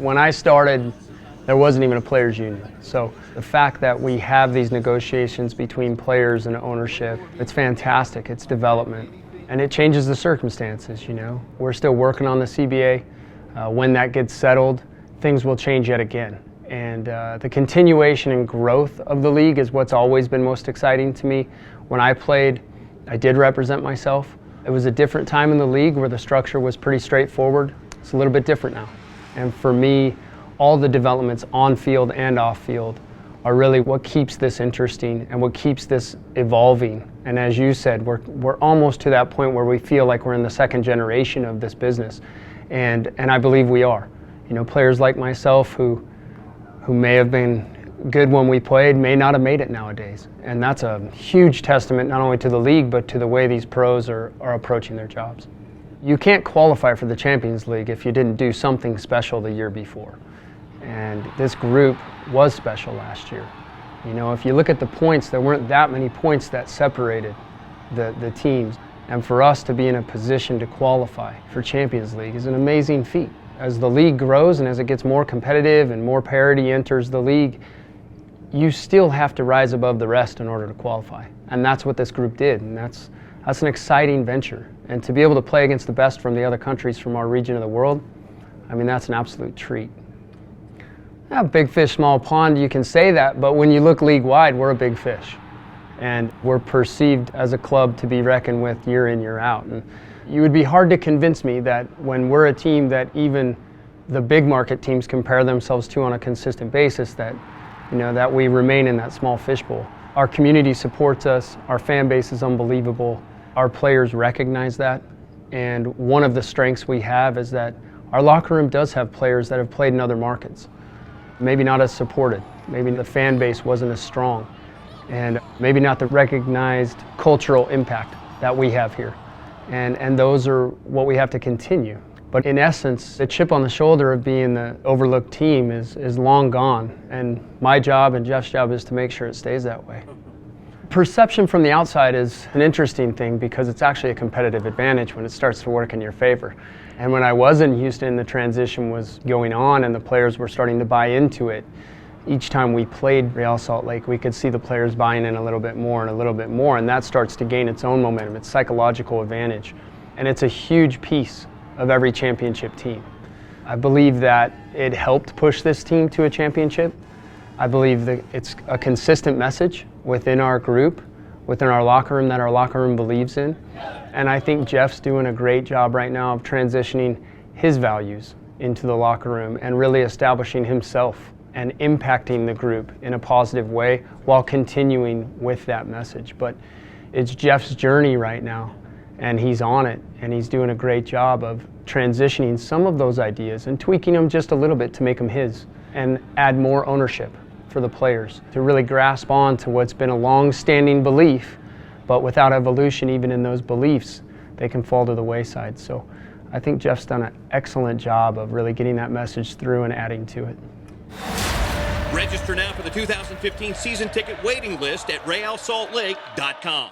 When I started, there wasn't even a players' union. So the fact that we have these negotiations between players and ownership, it's fantastic. It's development. And it changes the circumstances, you know. We're still working on the CBA. When that gets settled, things will change yet again. And the continuation and growth of the league is what's always been most exciting to me. When I played, I did represent myself. It was a different time in the league where the structure was pretty straightforward. It's a little bit different now. And for me, all the developments on field and off field are really what keeps this interesting and what keeps this evolving. And as you said, we're almost to that point where we feel like we're in the second generation of this business. And I believe we are. You know, players like myself who may have been good when we played may not have made it nowadays. And that's a huge testament not only to the league, but to the way these pros are approaching their jobs. You can't qualify for the Champions League if you didn't do something special the year before. And this group was special last year. You know, if you look at the points, there weren't that many points that separated the teams. And for us to be in a position to qualify for Champions League is an amazing feat. As the league grows and as it gets more competitive and more parity enters the league, you still have to rise above the rest in order to qualify. And that's what this group did, and that's an exciting venture. And to be able to play against the best from the other countries from our region of the world, I mean, that's an absolute treat. Yeah, big fish, small pond, you can say that, but when you look league-wide, we're a big fish. And we're perceived as a club to be reckoned with year in, year out. And you would be hard to convince me that when we're a team that even the big market teams compare themselves to on a consistent basis, that, you know, that we remain in that small fishbowl. Our community supports us, our fan base is unbelievable, our players recognize that, and one of the strengths we have is that our locker room does have players that have played in other markets. Maybe not as supported, maybe the fan base wasn't as strong, and maybe not the recognized cultural impact that we have here. And those are what we have to continue. But in essence, the chip on the shoulder of being the overlooked team is long gone, and my job and Jeff's job is to make sure it stays that way. Perception from the outside is an interesting thing because it's actually a competitive advantage when it starts to work in your favor. And when I was in Houston, the transition was going on and the players were starting to buy into it. Each time we played Real Salt Lake, we could see the players buying in a little bit more and a little bit more, and that starts to gain its own momentum, its psychological advantage. And it's a huge piece of every championship team. I believe that it helped push this team to a championship. I believe that it's a consistent message within our group, within our locker room, that our locker room believes in. And I think Jeff's doing a great job right now of transitioning his values into the locker room and really establishing himself and impacting the group in a positive way while continuing with that message. But it's Jeff's journey right now, and he's on it, and he's doing a great job of transitioning some of those ideas and tweaking them just a little bit to make them his and add more ownership for the players to really grasp on to what's been a long-standing belief, but without evolution even in those beliefs, they can fall to the wayside. So I think Jeff's done an excellent job of really getting that message through and adding to it. Register now for the 2015 season ticket waiting list at realsaltlake.com.